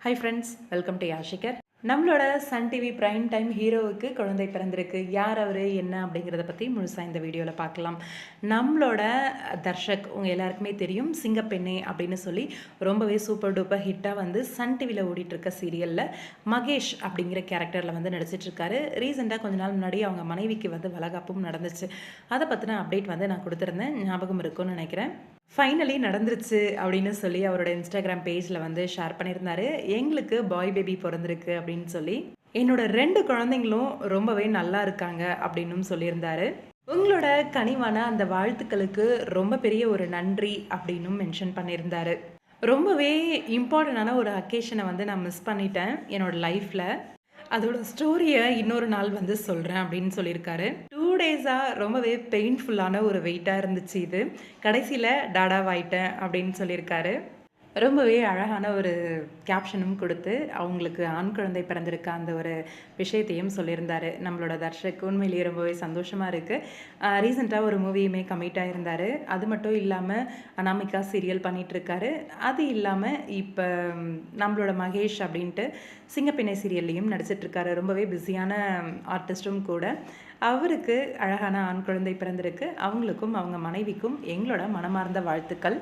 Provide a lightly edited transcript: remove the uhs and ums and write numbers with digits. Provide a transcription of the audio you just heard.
High friends, welcome to யாஷிகர். நம்மளோட Sun TV prime time ஹீரோவுக்கு குழந்தை பிறந்திருக்கு. யார் அவர் என்ன அப்படிங்கிறத பற்றி முழுசாக இந்த வீடியோவில் பார்க்கலாம். நம்மளோட தர்ஷக் உங்கள் எல்லாருக்குமே தெரியும், சிங்கப்பெண்ணே அப்படின்னு சொல்லி ரொம்பவே சூப்பர் டூப்பர் ஹிட்டாக வந்து சன் டிவியில் ஓடிட்டுருக்க சீரியலில் மகேஷ் அப்படிங்கிற கேரக்டரில் வந்து நடிச்சிட்ருக்காரு. ரீசெண்டாக கொஞ்ச நாள் முன்னாடி அவங்க மனைவிக்கு வந்து வளகாப்பும் நடந்துச்சு. அதை பற்றின அப்டேட் வந்து நான் கொடுத்துருந்தேன், ஞாபகம் இருக்கும்னு நினைக்கிறேன். ஃபைனலி நடந்துருச்சு அப்படின்னு சொல்லி அவரோட இன்ஸ்டாகிராம் பேஜில் வந்து ஷேர் பண்ணியிருந்தாரு. எங்களுக்கு பாய் பேபி பிறந்திருக்கு அப்படின்னு சொல்லி, என்னோட 2 குழந்தைங்களும் ரொம்பவே நல்லா இருக்காங்க அப்படின்னும் சொல்லியிருந்தாரு. உங்களோட கனிவான அந்த வாழ்த்துக்களுக்கு ரொம்ப பெரிய ஒரு நன்றி அப்படின்னும் மென்ஷன் பண்ணியிருந்தாரு. ரொம்பவே இம்பார்ட்டண்டான ஒரு அக்கேஷனை வந்து நான் மிஸ் பண்ணிட்டேன் என்னோட லைஃப்பில். அதோட ஸ்டோரியை இன்னொரு நாள் வந்து சொல்கிறேன் அப்படின்னு சொல்லியிருக்காரு. 2 டேஸாக ரொம்பவே பெயின்ஃபுல்லான ஒரு வெயிட்டாக இருந்துச்சு இது. கடைசியில் டாடாவாயிட்டேன் அப்படின்னு சொல்லியிருக்காரு. ரொம்பவே அழகான ஒரு கேப்ஷனும் கொடுத்து அவங்களுக்கு ஆண் குழந்தை பிறந்திருக்க அந்த ஒரு விஷயத்தையும் சொல்லியிருந்தார். நம்மளோட தர்ஷக் உண்மையிலேயே ரொம்பவே சந்தோஷமாக இருக்குது. ரீசெண்டாக ஒரு மூவியுமே கமிட் ஆகியிருந்தார். அது மட்டும் இல்லாமல் அனாமிகா சீரியல் பண்ணிகிட்ருக்காரு. அது இல்லாமல் இப்போ நம்மளோட மகேஷ் அப்படின்ட்டு சிங்கப்பெண்ணை சீரியல்லையும் நடிச்சிட்ருக்காரு. ரொம்பவே பிஸியான ஆர்டிஸ்ட்டும் கூட. அவருக்கு அழகான ஆண் குழந்தை பிறந்திருக்கு. அவங்களுக்கும் அவங்க மனைவிக்கும் எங்களோட மனமார்ந்த வாழ்த்துக்கள்.